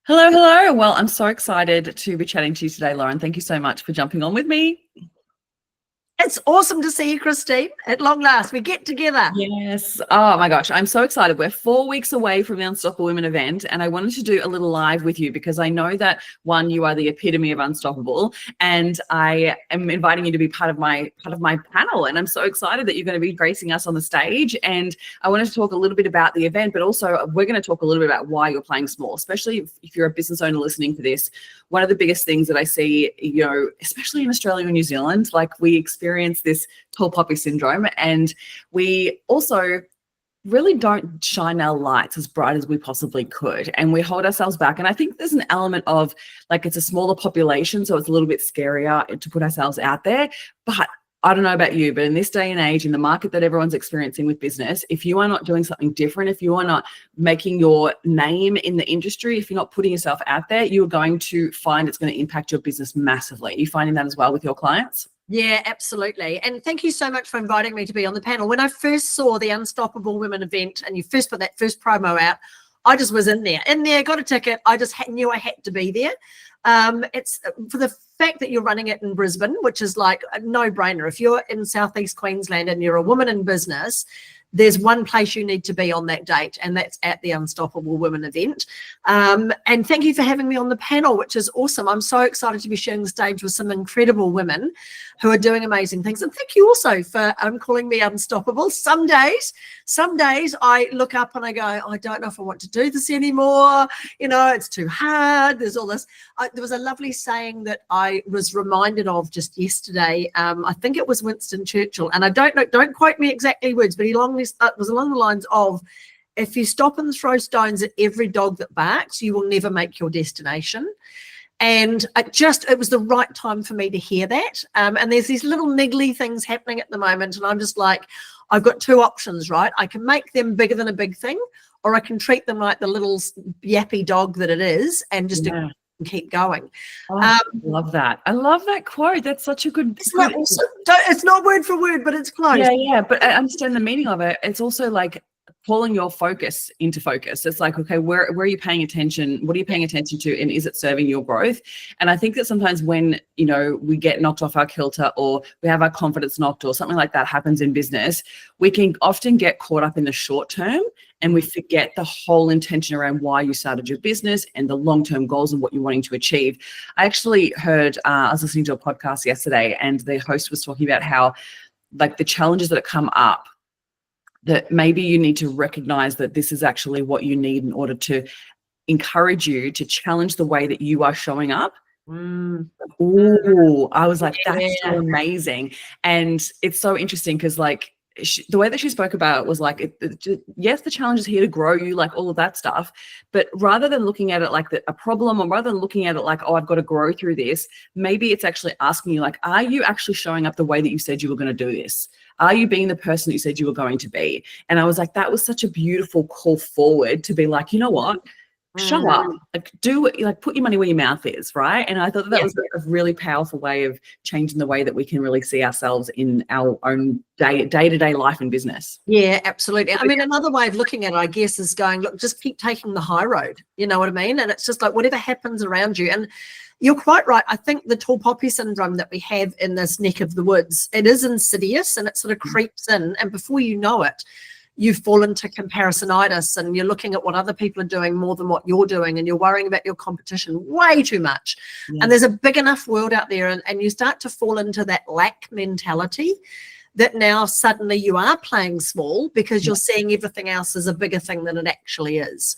Hello, hello. Well, I'm so excited to be chatting to you today, Lauren. Thank you so much for jumping on with me. It's awesome to see you, Christine. At long last, we get together. Yes. Oh my gosh, I'm so excited. We're 4 weeks away from the Unstoppable Women event, and I wanted to do a little live with you because I know that one, you are the epitome of unstoppable, and I am inviting you to be part of my panel. And I'm so excited that you're going to be gracing us on the stage. And I wanted to talk a little bit about the event, but also we're going to talk a little bit about why you're playing small, especially if you're a business owner listening to this. One of the biggest things that I see, especially in Australia and New Zealand, like we experience this tall poppy syndrome, and we also really don't shine our lights as bright as we possibly could, and we hold ourselves back. And I think there's an element of like it's a smaller population, so it's a little bit scarier to put ourselves out there. But I don't know about you, but in this day and age, in the market that everyone's experiencing with business, if you are not doing something different, if you are not making your name in the industry, if you're not putting yourself out there, you are going to find it's going to impact your business massively. Are you finding that as well with your clients? Yeah, absolutely. And thank you so much for inviting me to be on the panel. When I first saw the Unstoppable Women event and you first put that first promo out, I just was in there, got a ticket. I just knew I had to be there. It's for the fact that you're running it in Brisbane, which is like a no-brainer. If you're in Southeast Queensland and you're a woman in business, there's one place you need to be on that date, and that's at the Unstoppable Women event. And thank you for having me on the panel, which is awesome. I'm so excited to be sharing the stage with some incredible women who are doing amazing things. And thank you also for calling me unstoppable. Some days I look up and I go, I don't know if I want to do this anymore. It's too hard. There's all this. There was a lovely saying that I was reminded of just yesterday. I think it was Winston Churchill, and I don't know, don't quote me exactly words, but it was along the lines of, if you stop and throw stones at every dog that barks, you will never make your destination. And it was the right time for me to hear that. And there's these little niggly things happening at the moment, and I'm just like, I've got two options, right? I can make them bigger than a big thing, or I can treat them like the little yappy dog that it is and just keep going. I love that. I love that quote. That's such a good. It's not word for word, but it's close. Yeah. But I understand the meaning of it. It's also like pulling your focus into focus. It's like, okay, where are you paying attention? What are you paying attention to? And is it serving your growth? And I think that sometimes when, we get knocked off our kilter, or we have our confidence knocked, or something like that happens in business, we can often get caught up in the short term, and we forget the whole intention around why you started your business and the long-term goals and what you're wanting to achieve. I actually heard, I was listening to a podcast yesterday, and the host was talking about how, like, the challenges that come up, that maybe you need to recognize that this is actually what you need in order to encourage you to challenge the way that you are showing up. Ooh, I was like, that's so amazing. And it's so interesting because, like, the way that she spoke about it was like, yes, the challenge is here to grow you, like all of that stuff. But rather than looking at it like a problem, or rather than looking at it like, oh, I've got to grow through this, maybe it's actually asking you, like, are you actually showing up the way that you said you were going to do this? Are you being the person that you said you were going to be? And I was like, that was such a beautiful call forward to be like, you know what? Show up, like, do it, like, put your money where your mouth is, right? And I thought that was a really powerful way of changing the way that we can really see ourselves in our own day-to-day life and business. Yeah, absolutely. I mean, another way of looking at it, I guess, is going, look, just keep taking the high road. You know what I mean? And it's just like whatever happens around you. And you're quite right. I think the tall poppy syndrome that we have in this neck of the woods, it is insidious, and it sort of creeps in. And before you know it, you fall into comparisonitis, and you're looking at what other people are doing more than what you're doing, and you're worrying about your competition way too much. And there's a big enough world out there, and you start to fall into that lack mentality, that now suddenly you are playing small because you're seeing everything else as a bigger thing than it actually is.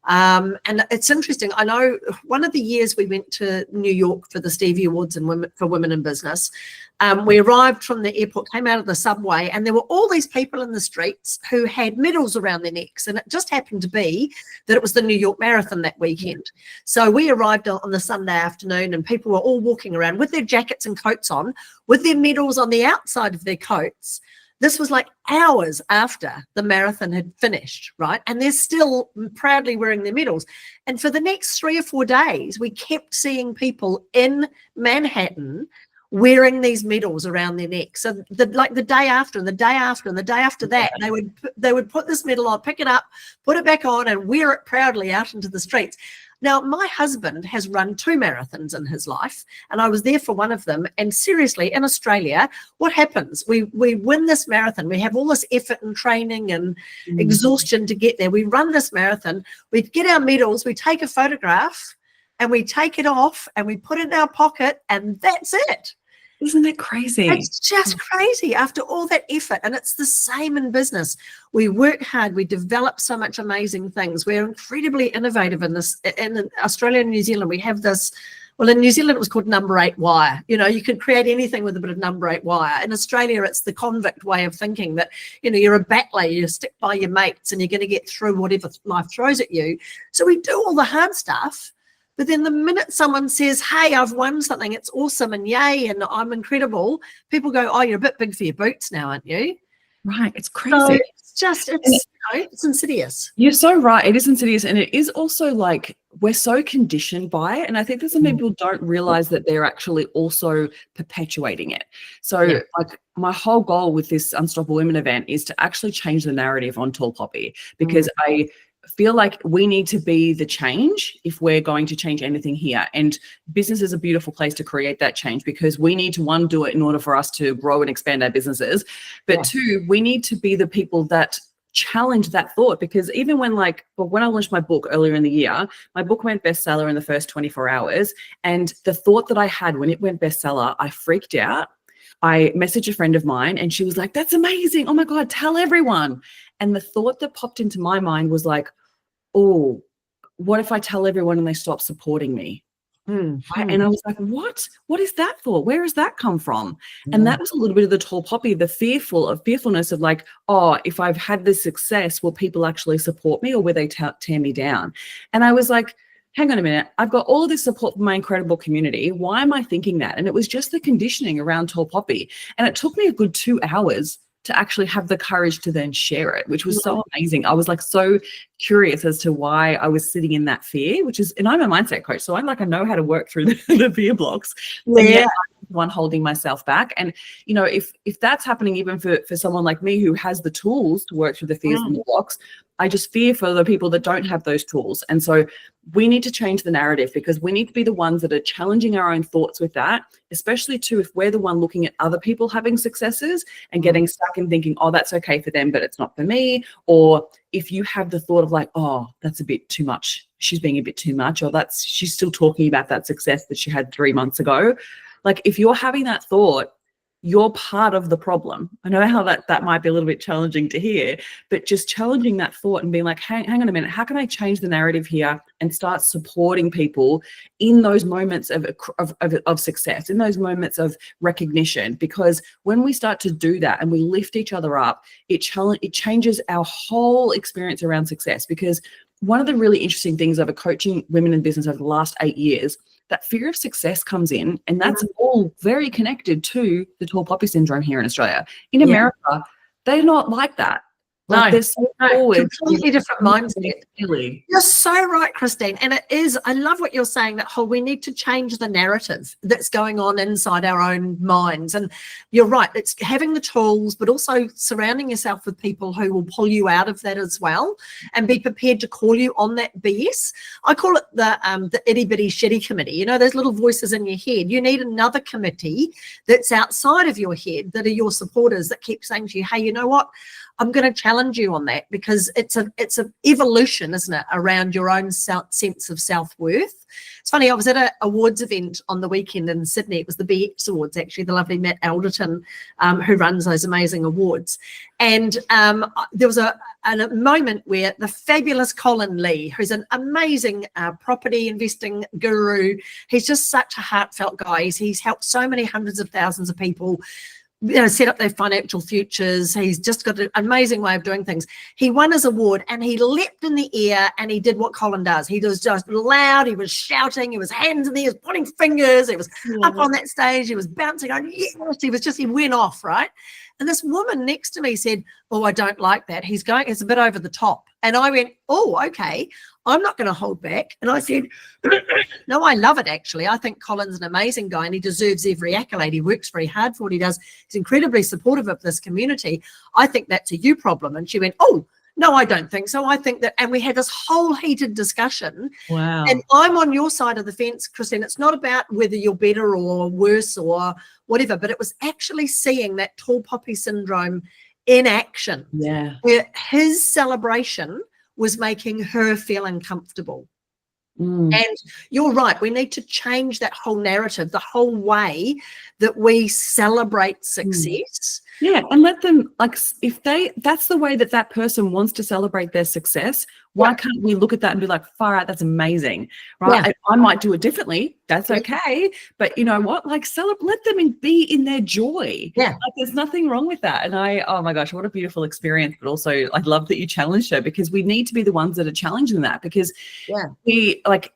And it's interesting. I know one of the years we went to New York for the Stevie Awards for Women in Business, we arrived from the airport, came out of the subway, and there were all these people in the streets who had medals around their necks. And it just happened to be that it was the New York Marathon that weekend. So we arrived on the Sunday afternoon, and people were all walking around with their jackets and coats on, with their medals on the outside of their coats. This was like hours after the marathon had finished, right? And they're still proudly wearing their medals. And for the next 3 or 4 days, we kept seeing people in Manhattan wearing these medals around their neck. So the day after and the day after and the day after that, they would put this medal on, pick it up, put it back on, and wear it proudly out into the streets. Now, my husband has run 2 marathons in his life, and I was there for one of them. And seriously, in Australia, what happens? We win this marathon. We have all this effort and training and exhaustion to get there. We run this marathon. We get our medals. We take a photograph, and we take it off, and we put it in our pocket, and that's it. Isn't that crazy? It's just crazy after all that effort. And it's the same in business. We work hard. We develop so much amazing things. We're incredibly innovative in this. In Australia and New Zealand, we have this. Well, in New Zealand, it was called number 8 wire. You know, you could create anything with a bit of number 8 wire. In Australia, it's the convict way of thinking that, you know, you're a battler, you stick by your mates and you're going to get through whatever life throws at you. So we do all the hard stuff. But then the minute someone says, hey, I've won something, it's awesome and yay, and I'm incredible, people go, oh, you're a bit big for your boots now, aren't you? Right. It's crazy. So it's insidious. You're so right. It is insidious. And it is also like we're so conditioned by it. And I think that some people don't realize that they're actually also perpetuating it. So like my whole goal with this Unstoppable Women event is to actually change the narrative on Tall Poppy, because I feel like we need to be the change if we're going to change anything here. And business is a beautiful place to create that change, because we need to, 1, do it in order for us to grow and expand our businesses. But 2, we need to be the people that challenge that thought, because even when I launched my book earlier in the year, my book went bestseller in the first 24 hours. And the thought that I had when it went bestseller, I freaked out. I messaged a friend of mine and she was like, that's amazing. Oh my God, tell everyone. And the thought that popped into my mind was like, oh, what if I tell everyone and they stop supporting me? And I was like, what is that thought? Where has that come from? And that was a little bit of the Tall Poppy, the fearfulness of like, oh, if I've had this success, will people actually support me, or will they tear me down? And I was like, hang on a minute, I've got all of this support from my incredible community. Why am I thinking that? And it was just the conditioning around Tall Poppy. And it took me a good 2 hours to actually have the courage to then share it, which was so amazing. I was like so curious as to why I was sitting in that fear, and I'm a mindset coach, so I know how to work through the fear blocks. And yet I'm the one holding myself back. And you know, if that's happening even for someone like me who has the tools to work through the fears and the blocks, I just fear for the people that don't have those tools. And so we need to change the narrative, because we need to be the ones that are challenging our own thoughts with that, especially too if we're the one looking at other people having successes and getting stuck and thinking, oh, that's okay for them, but it's not for me. Or if you have the thought of like, oh, that's a bit too much, she's being a bit too much, or she's still talking about that success that she had 3 months ago. Like if you're having that thought, you're part of the problem. I know how that might be a little bit challenging to hear, but just challenging that thought and being like, hang on a minute, how can I change the narrative here and start supporting people in those moments of success, in those moments of recognition? Because when we start to do that and we lift each other up, it changes our whole experience around success. Because one of the really interesting things of coaching women in business over the last 8 years, that fear of success comes in, and that's all very connected to the Tall Poppy syndrome here in Australia. In America, they're not like that. Like they're so forward. Completely different mindset. You're so right, Christine. And it is, I love what you're saying, that we need to change the narrative that's going on inside our own minds. And you're right, it's having the tools, but also surrounding yourself with people who will pull you out of that as well, and be prepared to call you on that BS. I call it the itty bitty shitty committee. You know, those little voices in your head. You need another committee that's outside of your head, that are your supporters, that keep saying to you, hey, you know what? I'm going to challenge you on that, because it's a evolution, isn't it, around your own sense of self-worth. It's funny, I was at an awards event on the weekend in Sydney. It was the BX Awards, actually, the lovely Matt Alderton, who runs those amazing awards. And there was a moment where the fabulous Colin Lee, who's an amazing property investing guru, he's just such a heartfelt guy. He's helped so many hundreds of thousands of people, you know, set up their financial futures. He's just got an amazing way of doing things. He won his award and he leapt in the air and he did what Colin does. He was just loud. He was shouting. He was hands in the air, he was pointing fingers. He was up on that stage. He was bouncing on. Yes, he went off, right? And this woman next to me said, oh, I don't like that. It's a bit over the top. And I went, oh, okay, I'm not going to hold back. And I said, no, I love it, actually. I think Colin's an amazing guy and he deserves every accolade. He works very hard for what he does. He's incredibly supportive of this community. I think that's a you problem. And she went, oh, no, I don't think so. I think that, and we had this whole heated discussion. Wow. And I'm on your side of the fence, Christine. It's not about whether you're better or worse or whatever, but it was actually seeing that tall poppy syndrome in action. Yeah. Where his celebration was making her feel uncomfortable. And you're right. We need to change that whole narrative, the whole way that we celebrate success. Yeah. And let them, like, if that's the way that that person wants to celebrate their success, why can't we look at that and be like, far out, that's amazing, right? Yeah. I might do it differently. That's okay. But you know what? Like, let them be in their joy. Yeah. Like, there's nothing wrong with that. And oh my gosh, what a beautiful experience. But also, I love that you challenged her, because we need to be the ones that are challenging that, because we, like,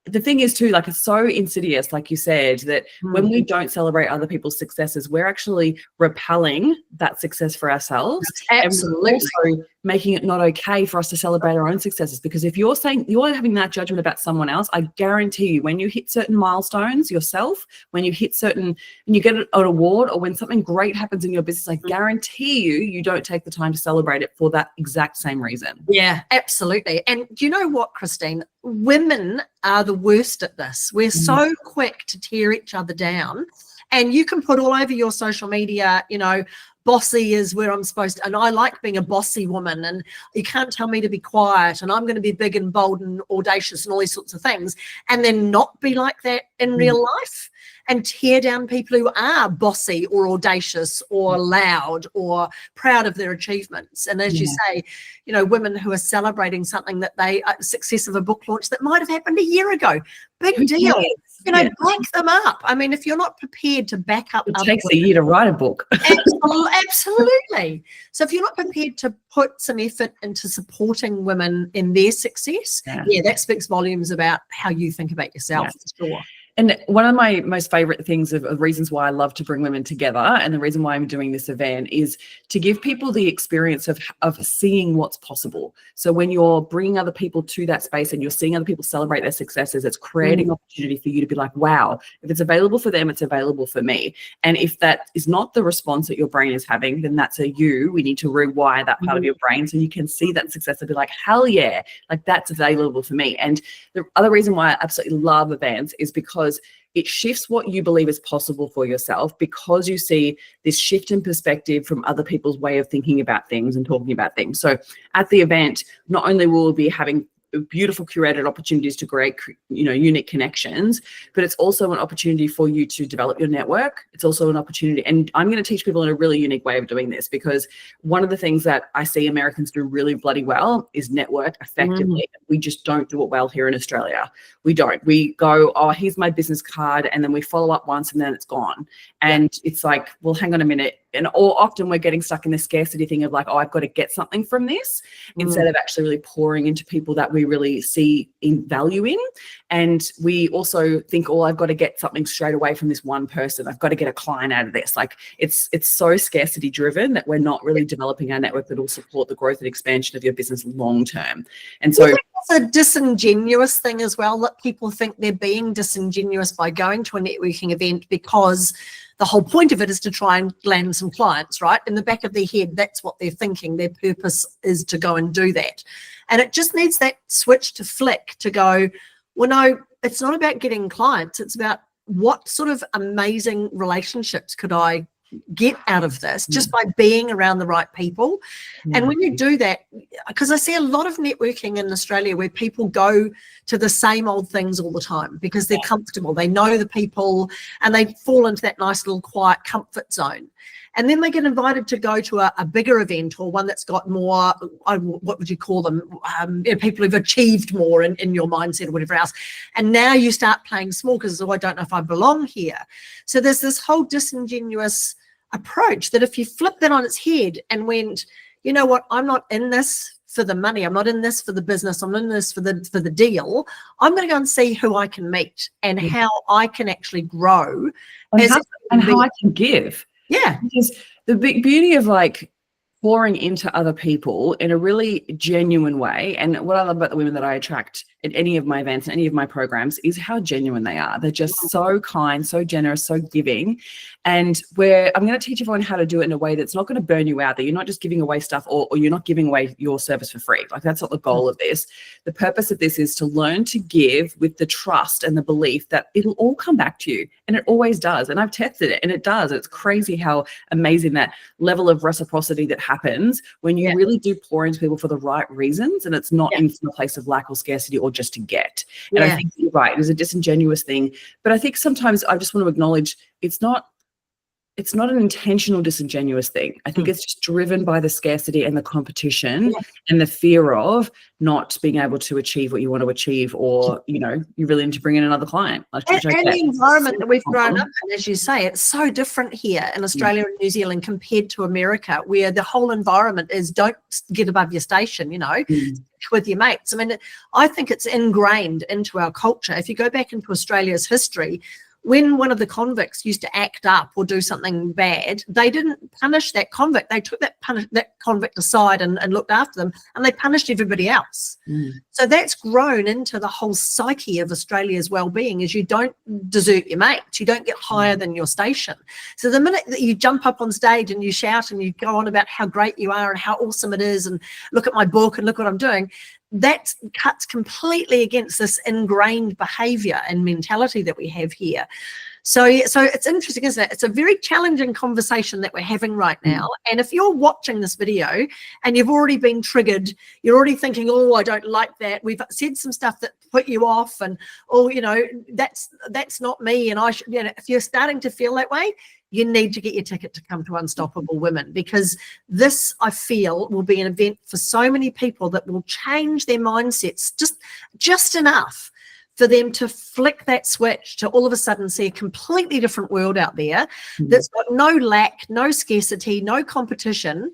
the thing is too, like, it's so insidious, like you said, that when we don't celebrate other people's successes, we're actually repelling that success for ourselves. Absolutely. And we're also making it not okay for us to celebrate our own successes. Because if you're saying you're having that judgment about someone else, I guarantee you, when you hit certain milestones yourself, when you hit certain, and you get an award, or when something great happens in your business, I guarantee you don't take the time to celebrate it for that exact same reason. Yeah, absolutely. And do you know what, Christine? Women are the worst at this. We're so quick to tear each other down. And you can put all over your social media, you know, bossy is where I'm supposed to, and I like being a bossy woman, and you can't tell me to be quiet, and I'm going to be big and bold and audacious and all these sorts of things, and then not be like that in real life, and tear down people who are bossy or audacious or loud or proud of their achievements. And as you say, you know, women who are celebrating something that they success of a book launch that might have happened a year ago. Big deal. You know, back them up. I mean, if you're not prepared to back up, it takes a year to write a book. Absolutely. So if you're not prepared to put some effort into supporting women in their success, that speaks volumes about how you think about yourself. For sure. And one of my most favorite things of reasons why I love to bring women together, and the reason why I'm doing this event, is to give people the experience of seeing what's possible. So when you're bringing other people to that space and you're seeing other people celebrate their successes, it's creating opportunity for you to be like, wow, if it's available for them, it's available for me. And if that is not the response that your brain is having, then that's a you. We need to rewire that part of your brain so you can see that success and be like, hell yeah, like that's available for me. And the other reason why I absolutely love events is because it shifts what you believe is possible for yourself, because you see this shift in perspective from other people's way of thinking about things and talking about things. So at the event, not only will we be having beautiful curated opportunities to create, you know, unique connections, but it's also an opportunity for you to develop your network. It's also an opportunity, and I'm going to teach people in a really unique way of doing this, because one of the things that I see Americans do really bloody well is network effectively. We just don't do it well here in Australia. We don't. We go, oh, here's my business card, and then we follow up once and then it's gone. And it's like, well, hang on a minute. Or often we're getting stuck in the scarcity thing of like, oh, I've got to get something from this, instead of actually really pouring into people that we really see in value in. And we also think, oh, I've got to get something straight away from this one person. I've got to get a client out of this. Like, it's so scarcity driven that we're not really developing our network that will support the growth and expansion of your business long term. And so it's a disingenuous thing as well, that people think they're being disingenuous by going to a networking event, because the whole point of it is to try and land some clients, right? In the back of their head, that's what they're thinking. Their purpose is to go and do that. And it just needs that switch to flick to go, well, no, it's not about getting clients. It's about what sort of amazing relationships could I get out of this just by being around the right people. And when you do that, because I see a lot of networking in Australia where people go to the same old things all the time because they're comfortable, they know the people, and they fall into that nice little quiet comfort zone. And then they get invited to go to a bigger event, or one that's got more, what would you call them, you know, people who've achieved more in your mindset or whatever else. And now you start playing small because, oh, I don't know if I belong here. So there's this whole disingenuous approach that if you flip that on its head and went, you know what, I'm not in this for the money, I'm not in this for the business, I'm in this for the deal. I'm going to go and see who I can meet and how I can actually grow, and how I can give. Yeah. Because the big beauty of like pouring into other people in a really genuine way. And what I love about the women that I attract at any of my events and any of my programs is how genuine they are. They're just so kind, so generous, so giving. And I'm going to teach everyone how to do it in a way that's not going to burn you out, that you're not just giving away stuff or you're not giving away your service for free. Like, that's not the goal of this. The purpose of this is to learn to give with the trust and the belief that it'll all come back to you. And it always does. And I've tested it and it does. It's crazy how amazing that level of reciprocity that happens when you really do pour into people for the right reasons, and it's not in a place of lack or scarcity or just to get. And I think you're right, it is a disingenuous thing. But I think sometimes I just want to acknowledge it's not an intentional disingenuous thing. I think it's just driven by the scarcity and the competition and the fear of not being able to achieve what you want to achieve, or, you really need to bring in another client. And the environment that we've grown up in, as you say, it's so different here in Australia and New Zealand compared to America, where the whole environment is don't get above your station, with your mates. I mean, I think it's ingrained into our culture. If you go back into Australia's history, when one of the convicts used to act up or do something bad, they didn't punish that convict. They took that convict aside and looked after them, and they punished everybody else. So that's grown into the whole psyche of Australia's well-being, is you don't desert your mates, you don't get higher than your station. So the minute that you jump up on stage and you shout and you go on about how great you are and how awesome it is, and look at my book and look what I'm doing, that cuts completely against this ingrained behavior and mentality that we have here. So it's interesting, isn't it? It's a very challenging conversation that we're having right now. And if you're watching this video and you've already been triggered, you're already thinking, oh, I don't like that, we've said some stuff that put you off, and that's not me, and I should, if you're starting to feel that way, you need to get your ticket to come to Unstoppable Women, because this, I feel, will be an event for so many people that will change their mindsets just enough for them to flick that switch to all of a sudden see a completely different world out there that's got no lack, no scarcity, no competition.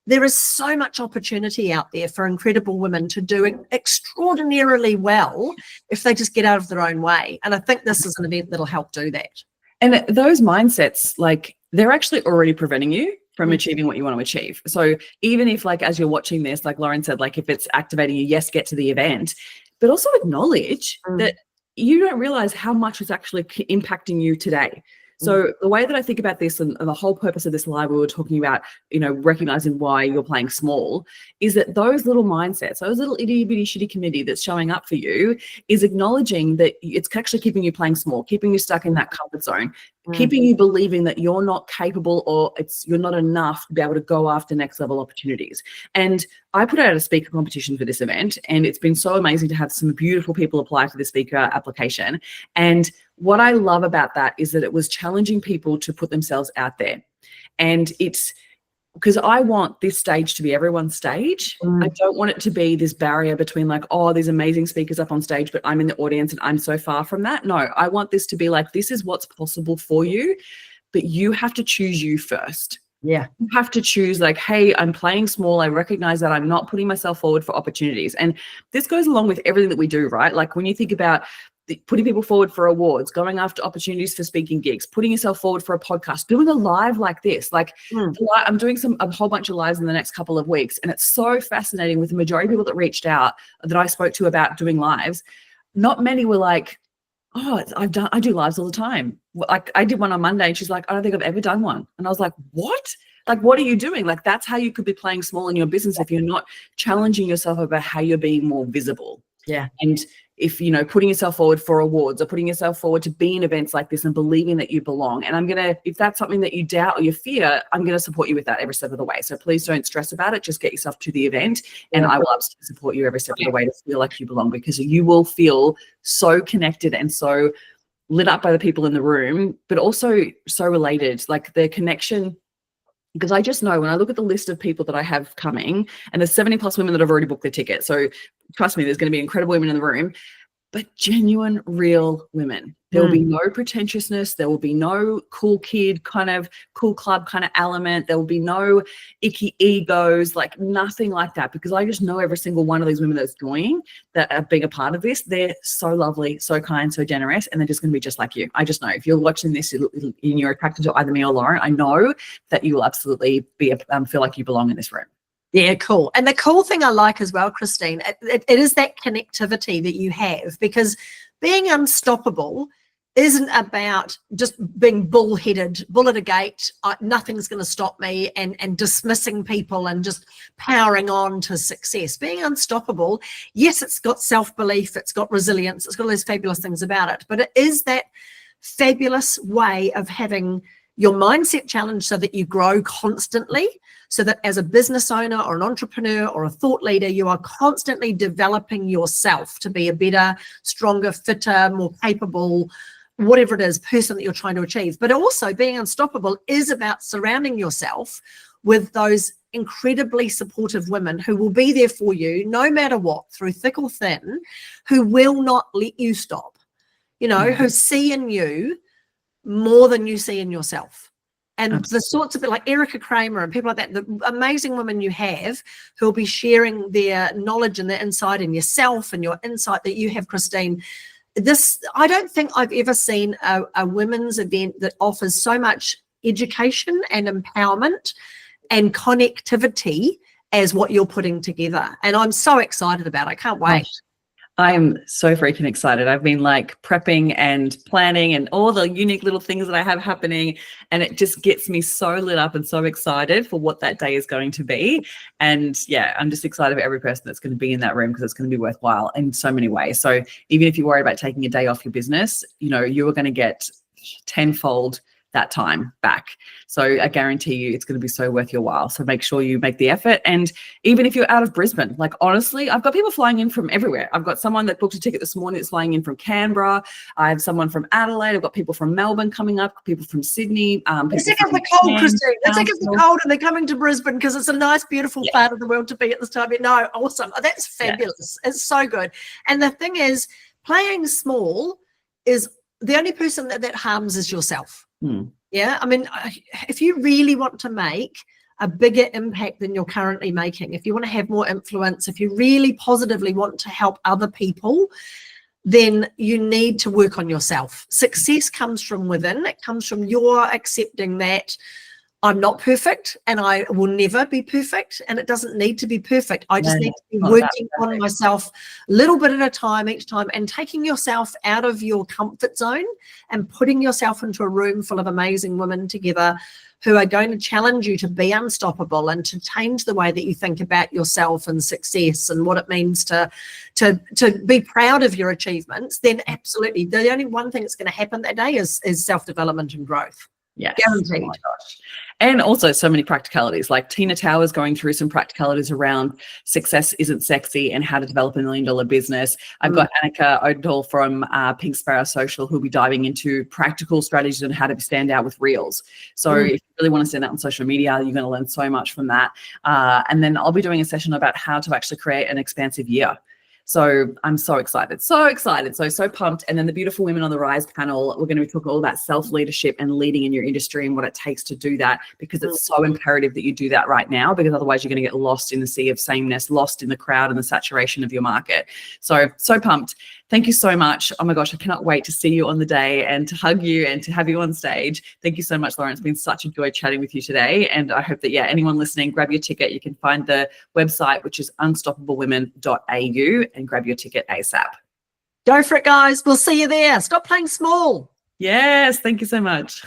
There is so much opportunity out there for incredible women to do extraordinarily well if they just get out of their own way. And I think this is an event that'll help do that. And those mindsets, like, they're actually already preventing you from achieving what you want to achieve. So even if, like, as you're watching this, like Lauren said, like, if it's activating you, yes, get to the event, but also acknowledge that you don't realize how much it's actually impacting you today. So the way that I think about this, and the whole purpose of this live, we were talking about, recognizing why you're playing small, is that those little mindsets, those little itty bitty shitty committee that's showing up for you, is acknowledging that it's actually keeping you playing small, keeping you stuck in that comfort zone, keeping you believing that you're not capable, or you're not enough to be able to go after next level opportunities. And I put out a speaker competition for this event, and it's been so amazing to have some beautiful people apply for the speaker application. And what I love about that is that it was challenging people to put themselves out there. And it's because I want this stage to be everyone's stage. I don't want it to be this barrier between, like, oh, there's amazing speakers up on stage, but I'm in the audience and I'm so far from that. No, I want this to be like, this is what's possible for you, but you have to choose you first. Yeah. You have to choose, like, hey, I'm playing small. I recognize that I'm not putting myself forward for opportunities. And this goes along with everything that we do, right? Like, when you think about putting people forward for awards, going after opportunities for speaking gigs, putting yourself forward for a podcast, doing a live like this. Like, I'm doing a whole bunch of lives in the next couple of weeks. And it's so fascinating with the majority of people that reached out that I spoke to about doing lives. Not many were like, oh, I do lives all the time. Like, I did one on Monday and she's like, I don't think I've ever done one. And I was like, what? Like, what are you doing? Like, that's how you could be playing small in your business if you're not challenging yourself about how you're being more visible. Yeah. And if, putting yourself forward for awards or putting yourself forward to be in events like this and believing that you belong. And if that's something that you doubt or you fear, I'm going to support you with that every step of the way. So please don't stress about it. Just get yourself to the event, and I will absolutely support you every step of the way to feel like you belong, because you will feel so connected and so lit up by the people in the room, but also so related, like the connection. Because I just know when I look at the list of people that I have coming, and there's 70+ women that have already booked their ticket. So trust me, there's going to be incredible women in the room. but genuine, real women. There will be no pretentiousness. There will be no cool kid kind of cool club kind of element. There will be no icky egos, like nothing like that, because I just know every single one of these women that's joining, that are being a part of this, they're so lovely, so kind, so generous, and they're just going to be just like you. I just know if you're watching this and you're attracted to either me or Lauren, I know that you will absolutely be feel like you belong in this room. Yeah, cool. And the cool thing I like as well, Christine, it is that connectivity that you have, because being unstoppable isn't about just being bullheaded, bull at a gate, nothing's going to stop me, and dismissing people and just powering on to success. Being unstoppable, yes, it's got self-belief, it's got resilience, it's got all those fabulous things about it, but it is that fabulous way of having your mindset challenged so that you grow constantly, so that as a business owner or an entrepreneur or a thought leader, you are constantly developing yourself to be a better, stronger, fitter, more capable, whatever it is, person that you're trying to achieve. But also being unstoppable is about surrounding yourself with those incredibly supportive women who will be there for you no matter what, through thick or thin, who will not let you stop, who see in you more than you see in yourself. And absolutely. The sorts of like Erica Kramer and people like that, the amazing women you have who will be sharing their knowledge and their insight in yourself and your insight that you have, Christine. I don't think I've ever seen a women's event that offers so much education and empowerment and connectivity as what you're putting together. And I'm so excited about it. I can't wait. I am so freaking excited. I've been like prepping and planning and all the unique little things that I have happening, and it just gets me so lit up and so excited for what that day is going to be. And yeah, I'm just excited for every person that's going to be in that room, because it's going to be worthwhile in so many ways. So even if you worry about taking a day off your business, you are going to get tenfold that time back. So I guarantee you it's going to be so worth your while. So make sure you make the effort. And even if you're out of Brisbane, like honestly, I've got people flying in from everywhere. I've got someone that booked a ticket this morning that's flying in from Canberra. I have someone from Adelaide. I've got people from Melbourne coming up, people from Sydney. They're sick of the cold, Christine. They're sick of the cold, and they're coming to Brisbane because it's a nice, beautiful part of the world to be at this time. No, awesome. That's fabulous. Yeah. It's so good. And the thing is, playing small is the only person that harms is yourself. Yeah, I mean, if you really want to make a bigger impact than you're currently making, if you want to have more influence, if you really positively want to help other people, then you need to work on yourself. Success comes from within. It comes from your accepting that I'm not perfect and I will never be perfect, and it doesn't need to be perfect. I just need to be working on myself a little bit at a time each time, and taking yourself out of your comfort zone and putting yourself into a room full of amazing women together who are going to challenge you to be unstoppable and to change the way that you think about yourself and success and what it means to be proud of your achievements. Then absolutely, the only one thing that's going to happen that day is self-development and growth. Yes. Guaranteed. Oh my gosh. And also so many practicalities, like Tina Towers going through some practicalities around success isn't sexy and how to develop $1 million business. I've got Annika Odendahl from Pink Sparrow Social, who'll be diving into practical strategies on how to stand out with reels. So if you really want to stand out on social media, you're going to learn so much from that. And then I'll be doing a session about how to actually create an expansive year. So I'm so excited, so pumped. And then the Beautiful Women on the Rise panel, we're going to be talking all about self-leadership and leading in your industry and what it takes to do that, because it's so imperative that you do that right now, because otherwise you're going to get lost in the sea of sameness, lost in the crowd and the saturation of your market. So pumped. Thank you so much. Oh my gosh, I cannot wait to see you on the day and to hug you and to have you on stage. Thank you so much, Lauren. It's been such a joy chatting with you today. And I hope that, anyone listening, grab your ticket. You can find the website, which is unstoppablewomen.au, and grab your ticket ASAP. Go for it, guys. We'll see you there. Stop playing small. Yes. Thank you so much.